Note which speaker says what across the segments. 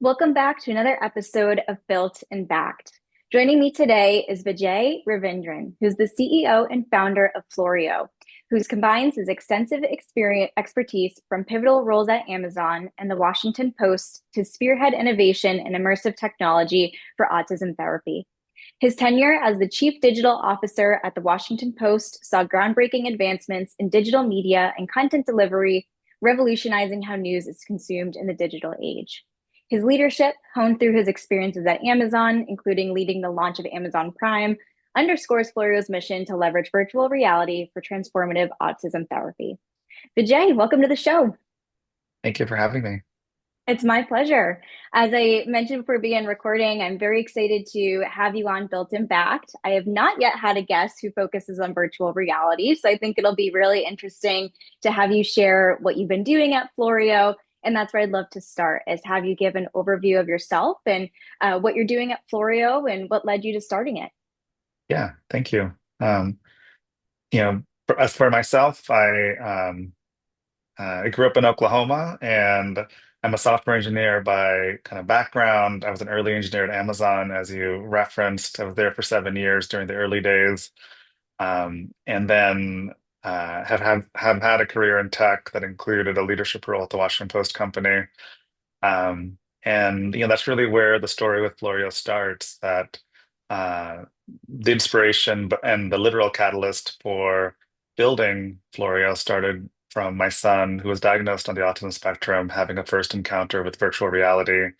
Speaker 1: Welcome back to another episode of Built and Backed. Joining me today is Vijay Ravindran, who's the CEO and founder of Floreo, who combines his extensive expertise from pivotal roles at Amazon and the Washington Post to spearhead innovation and immersive technology for autism therapy. His tenure as the Chief Digital Officer at the Washington Post saw groundbreaking advancements in digital media and content delivery, revolutionizing how news is consumed in the digital age. His leadership, honed through his experiences at Amazon, including leading the launch of Amazon Prime, underscores Floreo's mission to leverage virtual reality for transformative autism therapy. Vijay, welcome to the show.
Speaker 2: Thank you for having me.
Speaker 1: It's my pleasure. As I mentioned before we began recording, I'm very excited to have you on Built and Backed. I have not yet had a guest who focuses on virtual reality, so I think it'll be really interesting to have you share what you've been doing at Floreo. And that's where I'd love to start, is have you give an overview of yourself and what you're doing at Floreo and what led you to starting it.
Speaker 2: Yeah, thank you. Um, as for myself, I grew up in Oklahoma and I'm a software engineer by kind of background. I was an early engineer at Amazon, as you referenced. I was there for 7 years during the early days. And then have had a career in tech that included a leadership role at the Washington Post company. And that's really where the story with Florio starts, that uh, the inspiration and the literal catalyst for building Florio started from my son, who was diagnosed on the autism spectrum, having a first encounter with virtual reality. It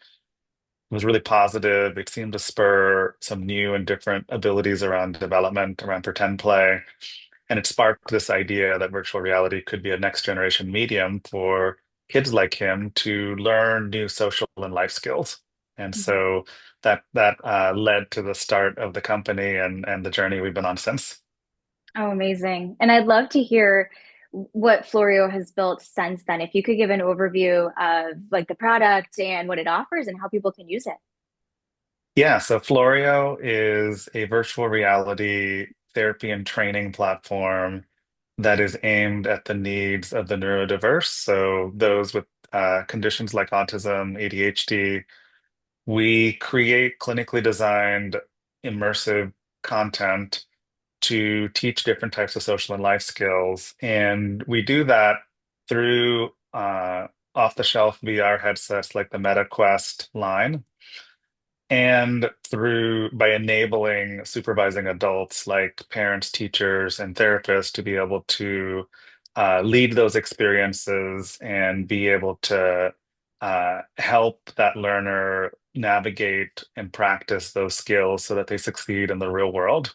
Speaker 2: was really positive. It seemed to spur some new and different abilities around development, around pretend play. And it sparked this idea that virtual reality could be a next generation medium for kids like him to learn new social and life skills. And
Speaker 1: Mhm.
Speaker 2: so that led to the start of the company and the journey we've been on since.
Speaker 1: Oh, amazing. And I'd love to hear what Floreo has built since then. If you could give an overview of like the product and what it offers and how people can use it.
Speaker 2: Yeah, so Floreo is a virtual reality therapy and training platform that is aimed at the needs of the neurodiverse. So those with conditions like autism, ADHD. We create clinically designed immersive content to teach different types of social and life skills. And we do that through off-the-shelf VR headsets like the Meta Quest line, and through by enabling supervising adults like parents, teachers, and therapists to be able to lead those experiences and be able to help that learner navigate and practice those skills so that they succeed in the real world.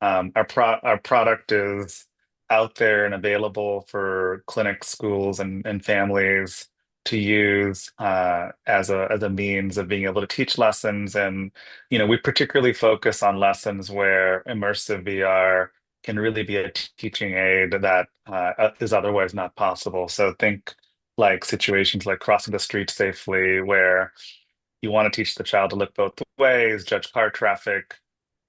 Speaker 2: Our product is out there and available for clinics, schools, and families to use as a means of being able to teach lessons. And we particularly focus on lessons where immersive VR can really be a teaching aid that is otherwise not possible. So think like situations like crossing the street safely, where you want to teach the child to look both ways, judge car traffic.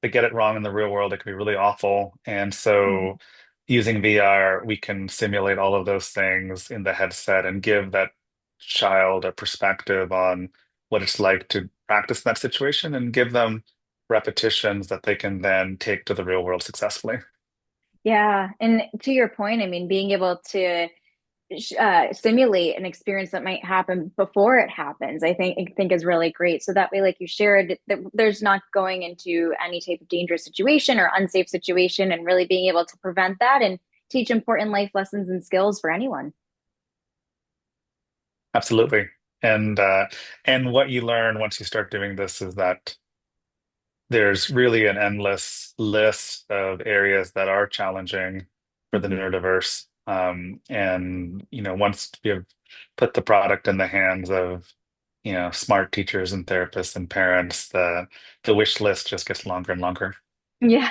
Speaker 2: They get it wrong in the real world, it can be really awful. And so using VR, we can simulate all of those things in the headset and give that child a perspective on what it's like to practice in that situation and give them repetitions that they can then take to the real world successfully.
Speaker 1: Yeah. And to your point, I mean, being able to simulate an experience that might happen before it happens, I think is really great. So that way, like you shared, that there's not going into any type of dangerous situation or unsafe situation, and really being able to prevent that and teach important life lessons and skills for anyone.
Speaker 2: Absolutely. And what you learn once you start doing this is that there's really an endless list of areas that are challenging for the
Speaker 1: Mhm.
Speaker 2: neurodiverse. And once we have put the product in the hands of smart teachers and therapists and parents, the wish list just gets longer and longer.
Speaker 1: Yeah.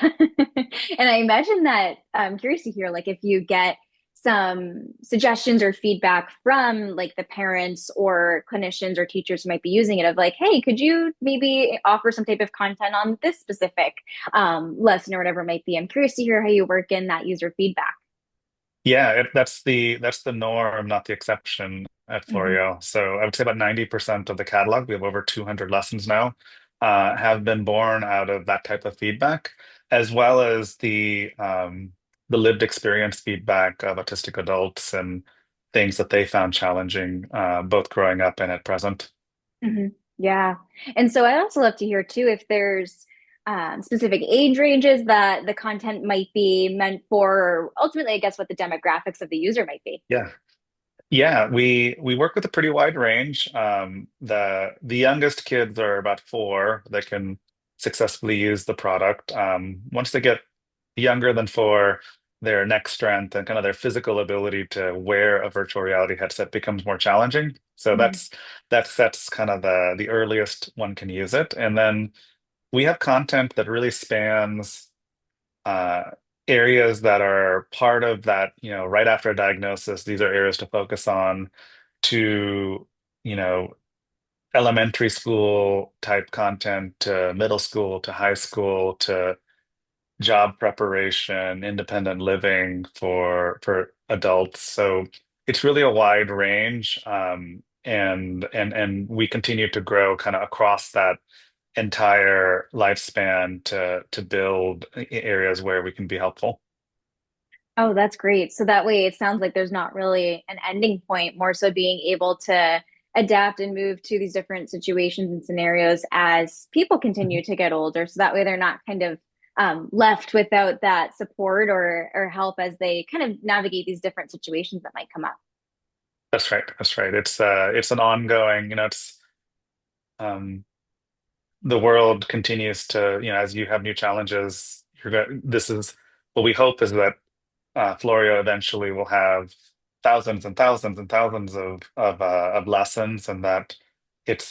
Speaker 1: And I imagine that I'm curious to hear like if you get some suggestions or feedback from like the parents or clinicians or teachers who might be using it of like, hey, could you maybe offer some type of content on this specific lesson or whatever it might be. I'm curious to hear how you work in that user feedback.
Speaker 2: Yeah, that's the norm, not the exception at
Speaker 1: Hmm.
Speaker 2: Floreo. So I would say about 90% of the catalog, we have over 200 lessons now, have been born out of that type of feedback, as well as the lived experience feedback of autistic adults and things that they found challenging, both growing up and at present.
Speaker 1: Hmm. Yeah. And so I'd also love to hear too if there's specific age ranges that the content might be meant for, or ultimately, I guess, what the demographics of the user might be.
Speaker 2: Yeah. Yeah, we work with a pretty wide range. The youngest kids are about 4 that can successfully use the product. Once they get younger than 4, their neck strength and kind of their physical ability to wear a virtual reality headset becomes more challenging. So
Speaker 1: Mhm.
Speaker 2: that's kind of the earliest one can use it. And then we have content that really spans uh, areas that are part of that, right after a diagnosis, these are areas to focus on to, you know, elementary school type content to middle school to high school to job preparation, independent living for adults. So it's really a wide range, and we continue to grow kind of across that entire lifespan to build areas where we can be helpful.
Speaker 1: Oh, that's great. So that way it sounds like there's not really an ending point, more so being able to adapt and move to these different situations and scenarios as people continue to get older. So that way they're not kind of left without that support or help as they kind of navigate these different situations that might come up.
Speaker 2: That's right. That's right. It's an ongoing, it's um the world continues to, as you have new challenges, this is what we hope is that Floreo eventually will have thousands and thousands and thousands of lessons, and that it's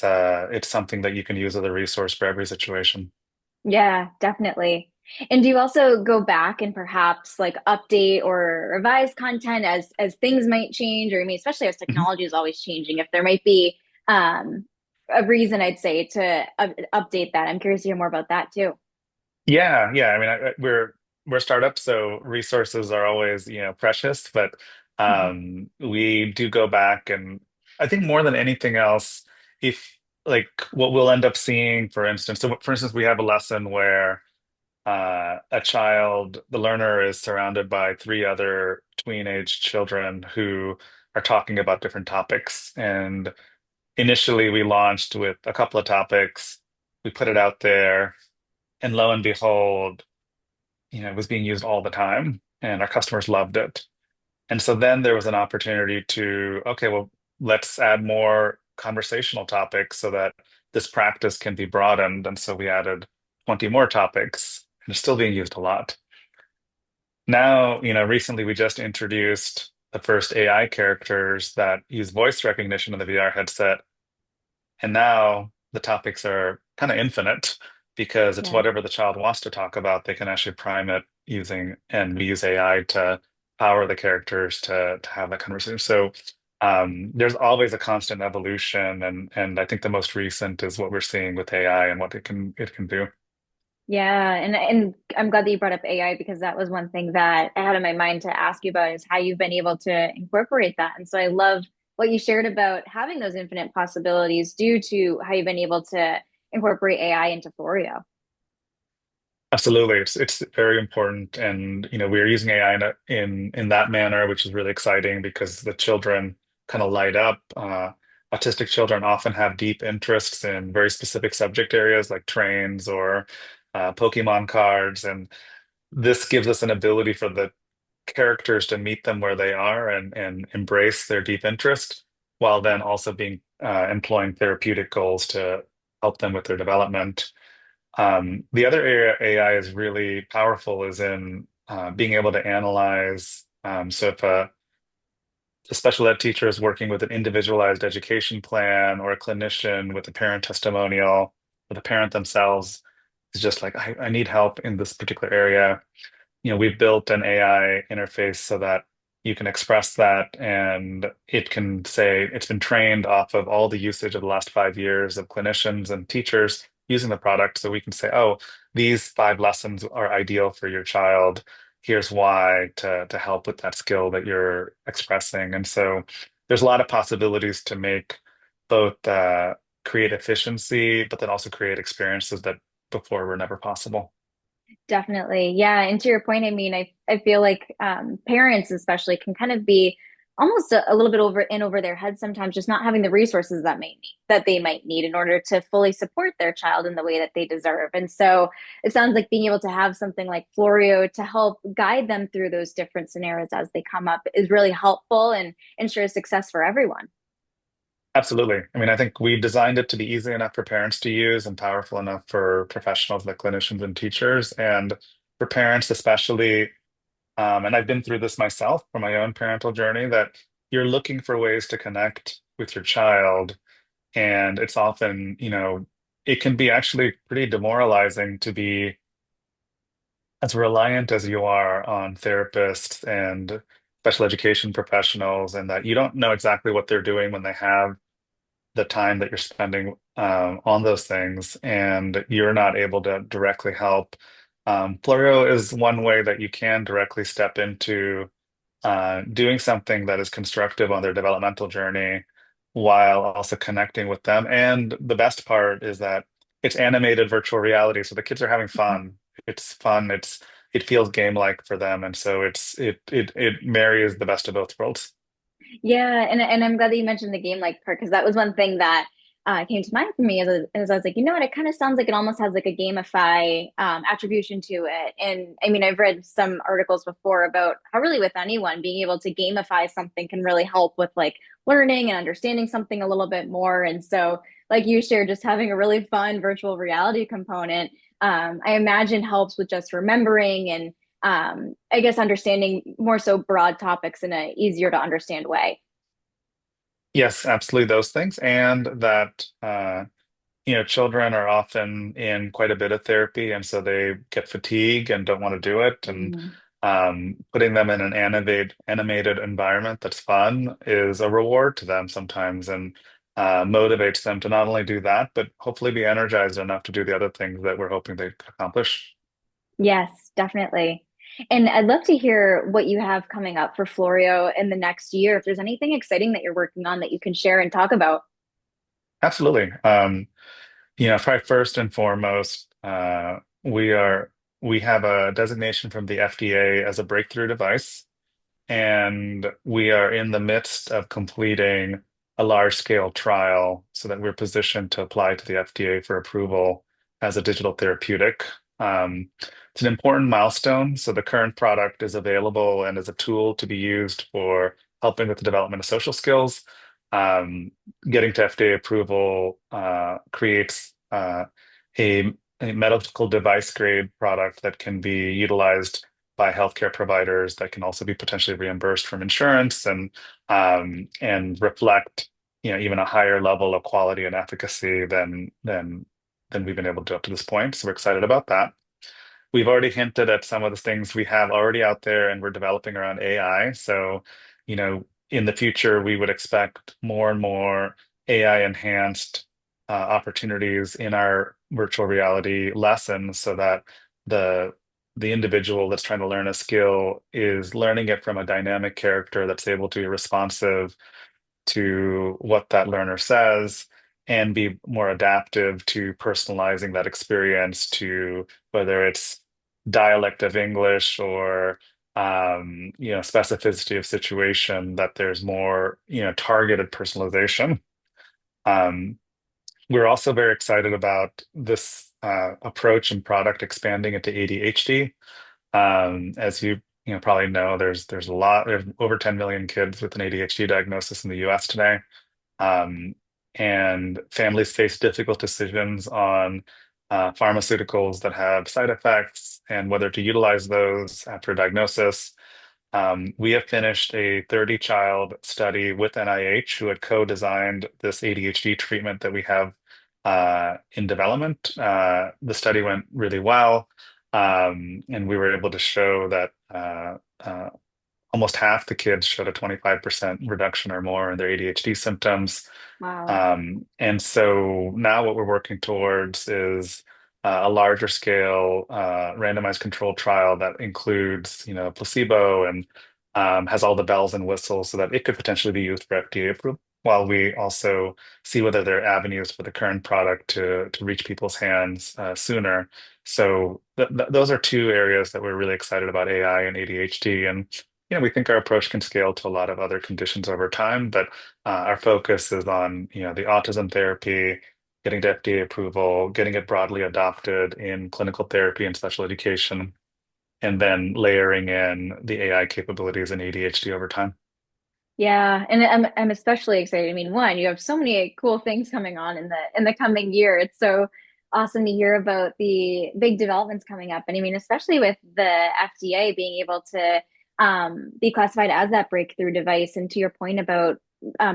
Speaker 2: something that you can use as a resource for every situation.
Speaker 1: Yeah, definitely. And do you also go back and perhaps like update or revise content as things might change, or I mean, especially as
Speaker 2: Mhm.
Speaker 1: technology is always changing, if there might be um, a reason I'd say to update that. I'm curious to hear more about that too.
Speaker 2: Yeah, yeah. I mean, we're startups, so resources are always, precious, but
Speaker 1: Mhm.
Speaker 2: we do go back, and I think more than anything else, if like what we'll end up seeing, for instance, so for instance, we have a lesson where the learner is surrounded by 3 other tween-age children who are talking about different topics. And initially, we launched with a couple of topics. We put it out there, and lo and behold, it was being used all the time, and our customers loved it. And so then there was an opportunity to, okay, well, let's add more conversational topics so that this practice can be broadened. And so we added 20 more topics, and it's still being used a lot. Now, recently we just introduced the first AI characters that use voice recognition in the VR headset. And now the topics are kind of infinite because it's
Speaker 1: Yeah.
Speaker 2: whatever the child wants to talk about, they can actually prime it and we use AI to power the characters to have that conversation. So there's always a constant evolution, and I think the most recent is what we're seeing with AI and what it can do.
Speaker 1: Yeah, and I'm glad that you brought up AI because that was one thing that I had in my mind to ask you about is how you've been able to incorporate that. And so I love what you shared about having those infinite possibilities due to how you've been able to incorporate AI into Floreo.
Speaker 2: Absolutely, it's very important, and we are using AI in that manner, which is really exciting because the children kind of light up. Autistic children often have deep interests in very specific subject areas like trains or Pokemon cards, and this gives us an ability for the characters to meet them where they are and embrace their deep interest, while then also being employing therapeutic goals to help them with their development. The other area AI is really powerful is in being able to analyze. So if a special ed teacher is working with an individualized education plan, or a clinician with a parent testimonial, or the parent themselves is just like, I need help in this particular area. We've built an AI interface so that you can express that, and it can say it's been trained off of all the usage of the last 5 years of clinicians and teachers using the product. So we can say, oh, these 5 lessons are ideal for your child. here's why to help with that skill that you're expressing. And so there's a lot of possibilities to make both create efficiency, but then also create experiences that before were never possible.
Speaker 1: Definitely. Yeah. And to your point, I mean, I feel like parents especially can kind of be almost a little bit over their heads sometimes, just not having the resources that they might need in order to fully support their child in the way that they deserve. And so it sounds like being able to have something like Floreo to help guide them through those different scenarios as they come up is really helpful and ensures success for everyone.
Speaker 2: Absolutely. I mean, I think we designed it to be easy enough for parents to use and powerful enough for professionals like clinicians and teachers. And for parents, especially, and I've been through this myself for my own parental journey, that you're looking for ways to connect with your child. And it's often, it can be actually pretty demoralizing to be as reliant as you are on therapists and special education professionals, and that you don't know exactly what they're doing when they have the time that you're spending on those things, and you're not able to directly help. Floreo is one way that you can directly step into doing something that is constructive on their developmental journey while also connecting with them. And the best part is that it's animated virtual reality, so the kids are having fun. It's fun. It feels game-like for them, and so it marries the best of both worlds.
Speaker 1: Yeah, and I'm glad that you mentioned the game like part because that was one thing that came to mind for me as I was like, you know what, it kind of sounds like it almost has like a gamify attribution to it. And I mean, I've read some articles before about how really with anyone being able to gamify something can really help with like learning and understanding something a little bit more. And so, like you shared, just having a really fun virtual reality component, I imagine helps with just remembering and I guess understanding more so broad topics in a easier to understand way.
Speaker 2: Yes, absolutely those things, and that children are often in quite a bit of therapy, and so they get fatigue and don't want to do it. And
Speaker 1: Mhm.
Speaker 2: putting them in an animated environment that's fun is a reward to them sometimes, and motivates them to not only do that, but hopefully be energized enough to do the other things that we're hoping they accomplish.
Speaker 1: Yes, definitely. And I'd love to hear what you have coming up for Florio in the next year. If there's anything exciting that you're working on that you can share and talk about.
Speaker 2: Absolutely. Probably first and foremost, we have a designation from the FDA as a breakthrough device. And we are in the midst of completing a large-scale trial so that we're positioned to apply to the FDA for approval as a digital therapeutic. It's an important milestone. So the current product is available and is a tool to be used for helping with the development of social skills. Um, Getting to FDA approval creates a, a medical device grade product that can be utilized by healthcare providers, that can also be potentially reimbursed from insurance, and reflect even a higher level of quality and efficacy than we've been able to do up to this point. So we're excited about that. We've already hinted at some of the things we have already out there, and we're developing around AI. So, in the future, we would expect more and more AI enhanced opportunities in our virtual reality lessons, so that the the individual that's trying to learn a skill is learning it from a dynamic character that's able to be responsive to what that learner says and be more adaptive to personalizing that experience to whether it's dialect of English or specificity of situation, that there's more targeted personalization. Um, we're also very excited about this approach and product expanding into ADHD. As you probably know, there's over 10 million kids with an ADHD diagnosis in the US today. Um, and families face difficult decisions on pharmaceuticals that have side effects and whether to utilize those after diagnosis. We have finished a 30-child study with NIH, who had co-designed this ADHD treatment that we have in development. The study went really well, and we were able to show that almost half the kids showed a 25% reduction or more in their ADHD symptoms.
Speaker 1: Wow.
Speaker 2: And so now what we're working towards is a larger scale randomized controlled trial that includes, placebo and has all the bells and whistles so that it could potentially be used for FDA approval, while we also see whether there are avenues for the current product to reach people's hands sooner. So those are two areas that we're really excited about, AI and ADHD. And we think our approach can scale to a lot of other conditions over time, but our focus is on, the autism therapy, getting to FDA approval, getting it broadly adopted in clinical therapy and special education, and then layering in the AI capabilities in ADHD over time.
Speaker 1: Yeah, and I'm especially excited. I mean, one, you have so many cool things coming on in the coming year. It's so awesome to hear about the big developments coming up. And I mean, especially with the FDA being able to be classified as that breakthrough device. And to your point about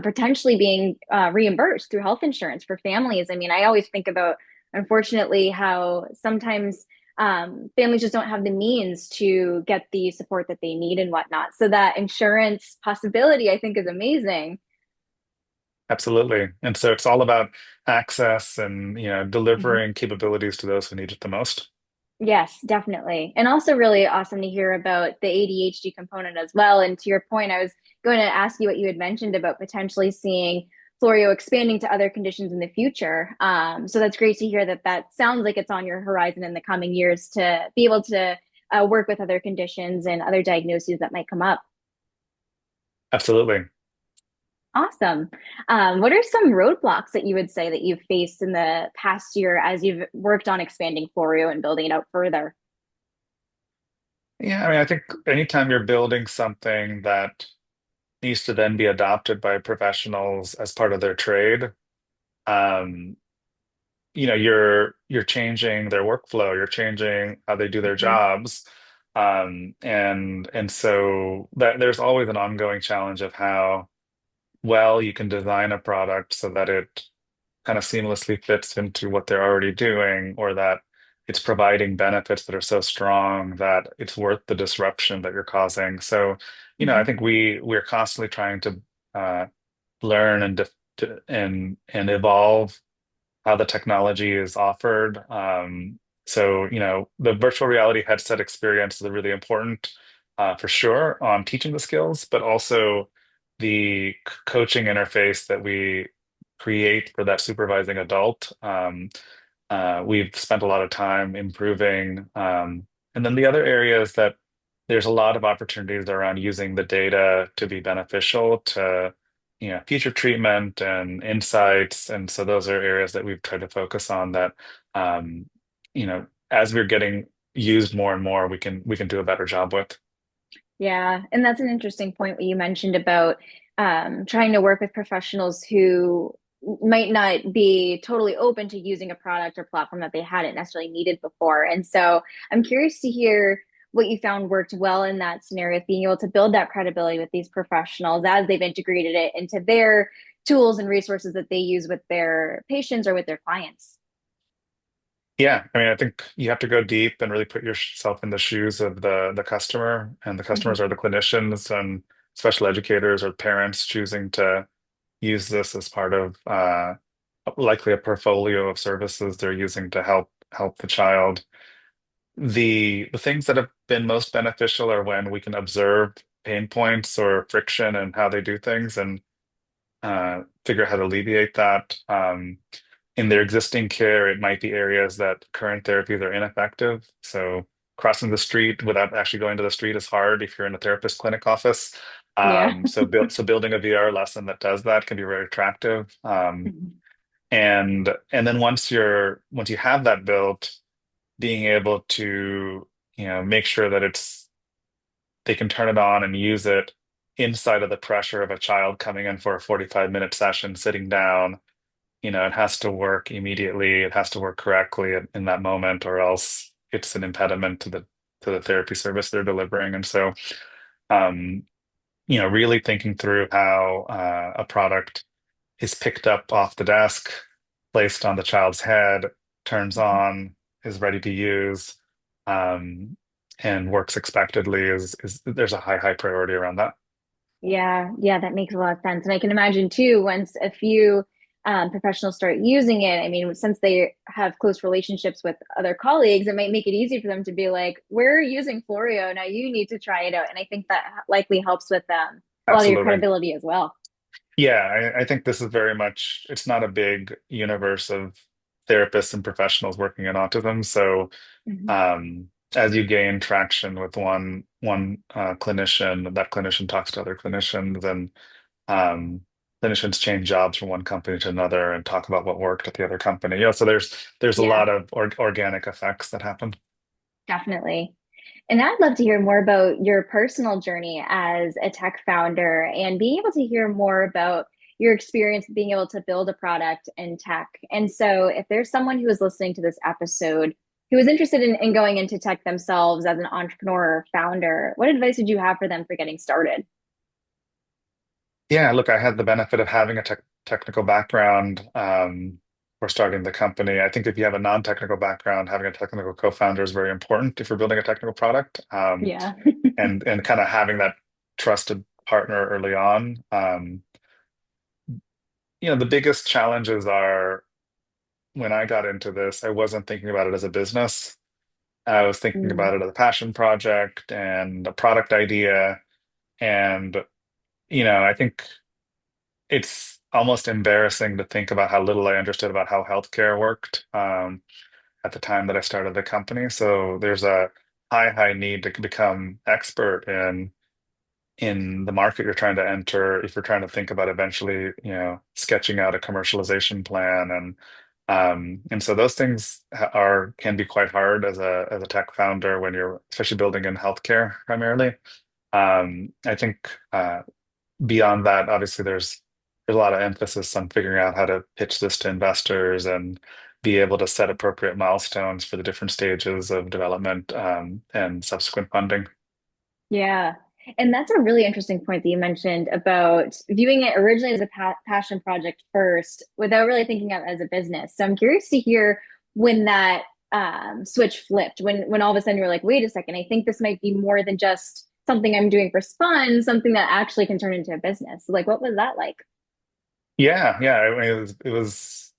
Speaker 1: potentially being reimbursed through health insurance for families. I mean, I always think about, unfortunately, how sometimes families just don't have the means to get the support that they need and whatnot. So that insurance possibility, I think, is amazing.
Speaker 2: Absolutely. And so it's all about access and,
Speaker 1: Mhm.
Speaker 2: delivering capabilities to those who need it the most.
Speaker 1: Yes, definitely. And also really awesome to hear about the ADHD component as well. And to your point, I was going to ask you what you had mentioned about potentially seeing Floreo expanding to other conditions in the future. So that's great to hear that that sounds like it's on your horizon in the coming years to be able to work with other conditions and other diagnoses that might come up.
Speaker 2: Absolutely.
Speaker 1: Awesome. What are some roadblocks that you would say that you've faced in the past year as you've worked on expanding Floreo and building it out further?
Speaker 2: Yeah, I mean, I think anytime you're building something that needs to then be adopted by professionals as part of their trade, um, you're changing their workflow, you're changing how they do their
Speaker 1: Mhm.
Speaker 2: jobs. And so that there's always an ongoing challenge of how well you can design a product so that it kind of seamlessly fits into what they're already doing, or that it's providing benefits that are so strong that it's worth the disruption that you're causing. So, I
Speaker 1: Mhm.
Speaker 2: think we're constantly trying to uh, learn and evolve how the technology is offered. So, the virtual reality headset experience is really important for sure on teaching the skills, but also the coaching interface that we create for that supervising adult. We've spent a lot of time improving. And then the other area is that there's a lot of opportunities around using the data to be beneficial to, future treatment and insights. And so those are areas that we've tried to focus on that, as we're getting used more and more, we can do a better job with.
Speaker 1: Yeah, and that's an interesting point what you mentioned about trying to work with professionals who might not be totally open to using a product or platform that they hadn't necessarily needed before. And so I'm curious to hear what you found worked well in that scenario, of being able to build that credibility with these professionals as they've integrated it into their tools and resources that they use with their patients or with their clients.
Speaker 2: Yeah, I mean, I think you have to go deep and really put yourself in the shoes of the customer, and the customers
Speaker 1: Mhm.
Speaker 2: are the clinicians and special educators or parents choosing to use this as part of likely a portfolio of services they're using to help the child. The things that have been most beneficial are when we can observe pain points or friction and how they do things, and figure out how to alleviate that. In their existing care, it might be areas that current therapies are ineffective. So crossing the street without actually going to the street is hard if you're in a therapist clinic office.
Speaker 1: Yeah.
Speaker 2: So building a VR lesson that does that can be very attractive. And then once you have that built, being able to, make sure that they can turn it on and use it inside of the pressure of a child coming in for a 45-minute session, sitting down. It has to work immediately. It has to work correctly in that moment, or else it's an impediment to the therapy service they're delivering. And so, um, really thinking through how a product is picked up off the desk, placed on the child's head, turns on, is ready to use, um, and works expectedly is there's a high priority around that.
Speaker 1: Yeah, yeah, that makes a lot of sense. And I can imagine too, once a few professionals start using it, I mean, since they have close relationships with other colleagues, it might make it easy for them to be like, "We're using Floreo now. You need to try it out." And I think that likely helps with a lot of your
Speaker 2: Absolutely.
Speaker 1: credibility as well.
Speaker 2: Yeah, I think this is very much, it's not a big universe of therapists and professionals working in autism. So
Speaker 1: Mhm.
Speaker 2: um, as you gain traction with one clinician, that clinician talks to other clinicians, and um, clinicians change jobs from one company to another and talk about what worked at the other company. So there's a
Speaker 1: Yeah,
Speaker 2: lot of organic effects that happen.
Speaker 1: definitely. And I'd love to hear more about your personal journey as a tech founder and being able to hear more about your experience being able to build a product in tech. And so, if there's someone who is listening to this episode who is interested in going into tech themselves as an entrepreneur or founder, what advice would you have for them for getting started?
Speaker 2: Yeah, look, I had the benefit of having a technical background for starting the company. I think if you have a non-technical background, having a technical co-founder is very important if you're building a technical product,
Speaker 1: Yeah.
Speaker 2: and kind of having that trusted partner early on. The biggest challenges are when I got into this, I wasn't thinking about it as a business. I was thinking
Speaker 1: Mm,
Speaker 2: about it as a passion project and a product idea. And, I think it's almost embarrassing to think about how little I understood about how healthcare worked at the time that I started the company. So there's a high need to become expert in the market you're trying to enter if you're trying to think about eventually, sketching out a commercialization plan, and so those things can be quite hard as a tech founder when you're especially building in healthcare primarily. I think beyond that, obviously there's a lot of emphasis on figuring out how to pitch this to investors and be able to set appropriate milestones for the different stages of development, and subsequent funding.
Speaker 1: yeah. And that's a really interesting point that you mentioned about viewing it originally as a passion project first without really thinking of it as a business. So I'm curious to hear when that switch flipped, when all of a sudden you're like, wait a second, I think this might be more than just something I'm doing for fun, something that actually can turn into a business. Like, what was that like?
Speaker 2: Yeah. I mean, it was.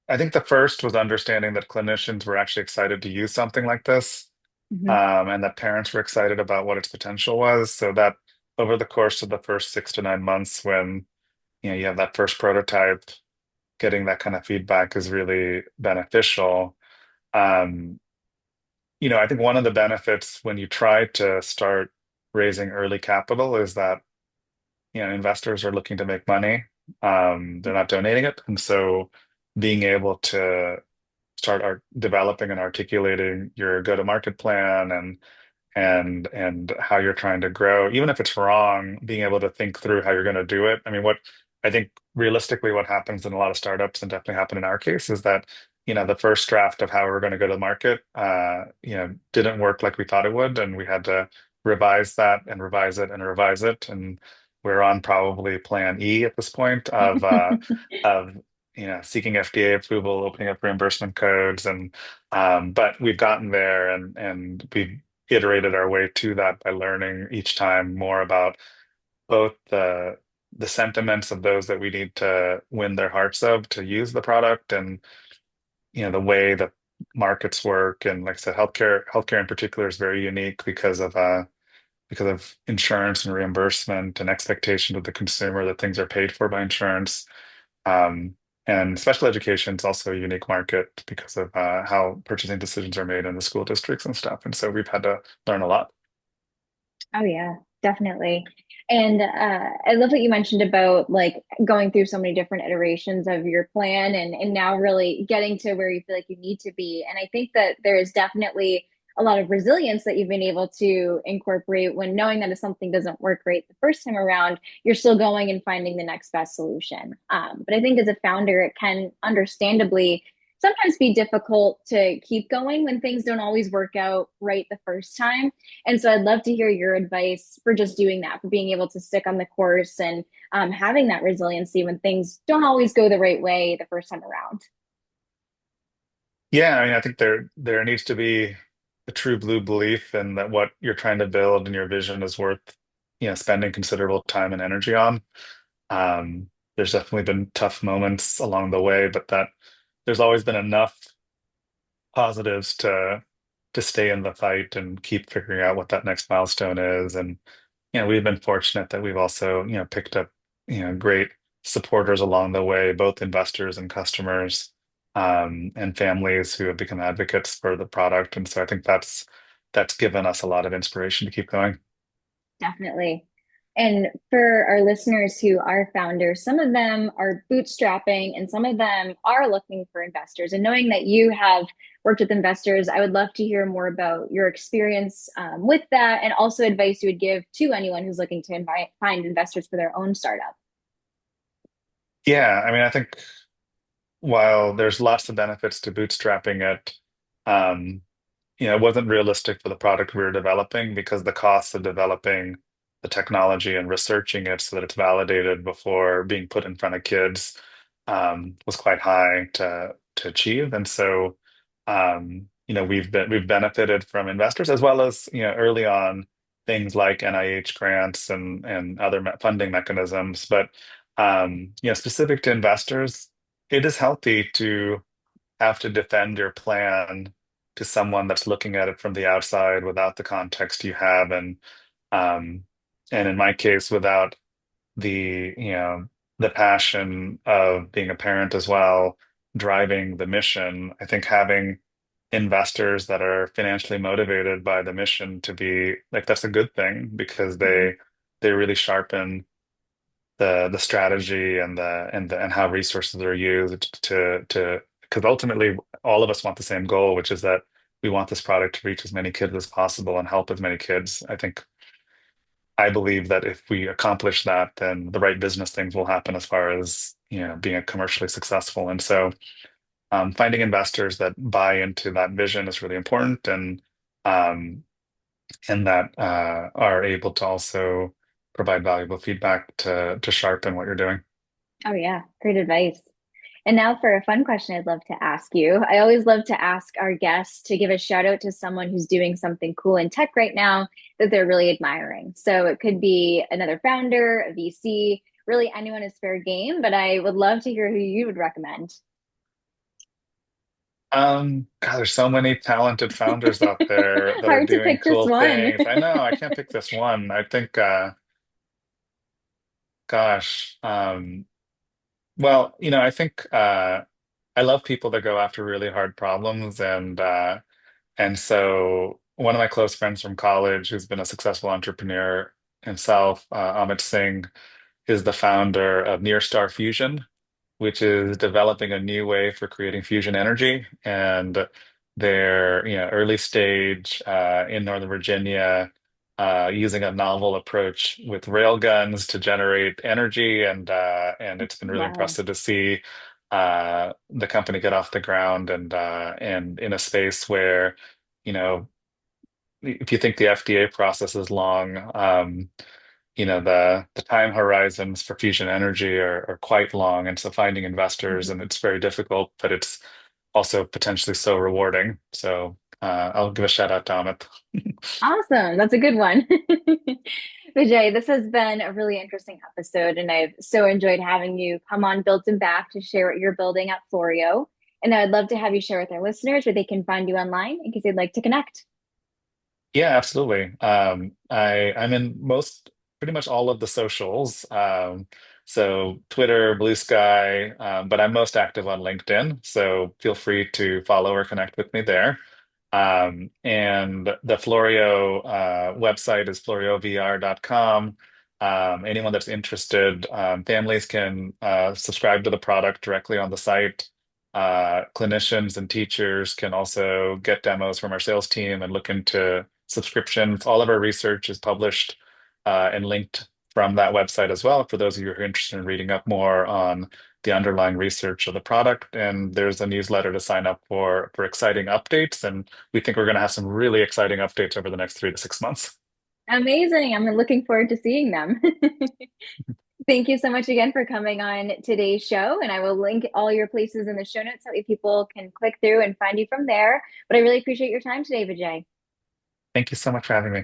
Speaker 2: I think the first was understanding that clinicians were actually excited to use something like this,
Speaker 1: Mhm.
Speaker 2: and that parents were excited about what its potential was. So that over the course of the first 6 to 9 months, when you have that first prototype, getting that kind of feedback is really beneficial. Um, I think one of the benefits when you try to start raising early capital is that investors are looking to make money. They're not donating it, and so being able to start developing and articulating your go-to-market plan and how you're trying to grow, even if it's wrong, being able to think through how you're going to do it. I mean, what I think realistically, what happens in a lot of startups, and definitely happened in our case, is that the first draft of how we were going to go to the market, didn't work like we thought it would, and we had to revise that and revise it and revise it, and we're on probably plan E at this point of seeking FDA approval, opening up reimbursement codes, and but we've gotten there, and we've iterated our way to that by learning each time more about both the sentiments of those that we need to win their hearts of to use the product, and the way that markets work. And like I said, healthcare in particular is very unique because of insurance and reimbursement and expectation of the consumer that things are paid for by insurance. um, and special education is also a unique market because of how purchasing decisions are made in the school districts and stuff. And so we've had to learn a lot.
Speaker 1: Oh yeah, definitely. And I love what you mentioned about like going through so many different iterations of your plan and now really getting to where you feel like you need to be. And I think that there is definitely a lot of resilience that you've been able to incorporate when knowing that if something doesn't work right the first time around, you're still going and finding the next best solution. But I think as a founder, it can understandably sometimes be difficult to keep going when things don't always work out right the first time. And so I'd love to hear your advice for just doing that, for being able to stick on the course and having that resiliency when things don't always go the right way the first time around.
Speaker 2: Yeah, I mean, I think there needs to be a true blue belief in that what you're trying to build and your vision is worth, spending considerable time and energy on. Um, there's definitely been tough moments along the way, but that there's always been enough positives to stay in the fight and keep figuring out what that next milestone is. And we've been fortunate that we've also picked up great supporters along the way, both investors and customers, and families who have become advocates for the product. And so I think that's given us a lot of inspiration to keep going.
Speaker 1: Definitely. And for our listeners who are founders, some of them are bootstrapping and some of them are looking for investors. And knowing that you have worked with investors, I would love to hear more about your experience with that and also advice you would give to anyone who's looking to find investors for their own startup.
Speaker 2: Yeah, I mean, I think while there's lots of benefits to bootstrapping it, um, it wasn't realistic for the product we were developing because the cost of developing the technology and researching it so that it's validated before being put in front of kids was quite high to achieve. And so, we've benefited from investors as well as early on things like NIH grants and other funding mechanisms. But specific to investors, it is healthy to have to defend your plan to someone that's looking at it from the outside without the context you have, um and in my case without the passion of being a parent as well driving the mission. I think having investors that are financially motivated by the mission to be like that's a good thing because
Speaker 1: Mhm.
Speaker 2: they really sharpen the strategy and how resources are used to because ultimately all of us want the same goal, which is that we want this product to reach as many kids as possible and help as many kids. I believe that if we accomplish that, then the right business things will happen as far as being a commercially successful. And so finding investors that buy into that vision is really important um, and that are able to also provide valuable feedback to sharpen what you're doing.
Speaker 1: Oh, yeah. Great advice. And now for a fun question I'd love to ask you. I always love to ask our guests to give a shout out to someone who's doing something cool in tech right now that they're really admiring. So it could be another founder, a VC, really anyone is fair game, but I would love to hear who you would recommend.
Speaker 2: God, there's so many talented founders out there that are
Speaker 1: Hard to
Speaker 2: doing
Speaker 1: pick just
Speaker 2: cool
Speaker 1: one.
Speaker 2: things. I know I can't pick this one. I think, gosh, well, I think I love people that go after really hard problems, and so one of my close friends from college, who's been a successful entrepreneur himself, Amit Singh, is the founder of Near Star Fusion, which is developing a new way for creating fusion energy. And they're, early stage in Northern Virginia, using a novel approach with rail guns to generate energy. And it's been really
Speaker 1: Wow.
Speaker 2: impressive to see the company get off the ground and in a space where, you know, if you think the FDA process is long, the time horizons for fusion energy are quite long, and so finding investors
Speaker 1: Mhm.
Speaker 2: and it's very difficult, but it's also potentially so rewarding. So I'll give a shout out to Amit.
Speaker 1: Awesome. That's a good one. Vijay, this has been a really interesting episode, and I've so enjoyed having you come on Built and Back to share what you're building at Floreo. And I'd love to have you share with our listeners where they can find you online in case they'd like to connect.
Speaker 2: Yeah, absolutely. I'm in pretty much all of the socials. So Twitter, Blue Sky, but I'm most active on LinkedIn. So feel free to follow or connect with me there. And the Floreo website is floreovr.com. Anyone that's interested, families can subscribe to the product directly on the site. Clinicians and teachers can also get demos from our sales team and look into subscriptions. All of our research is published and linked from that website as well for those of you who are interested in reading up more on the underlying research of the product. And there's a newsletter to sign up for exciting updates. And we think we're going to have some really exciting updates over the next 3 to 6 months.
Speaker 1: Amazing. I'm looking forward to seeing them. Thank you so much again for coming on today's show. And I will link all your places in the show notes so that people can click through and find you from there. But I really appreciate your time today, Vijay.
Speaker 2: Thank you so much for having me.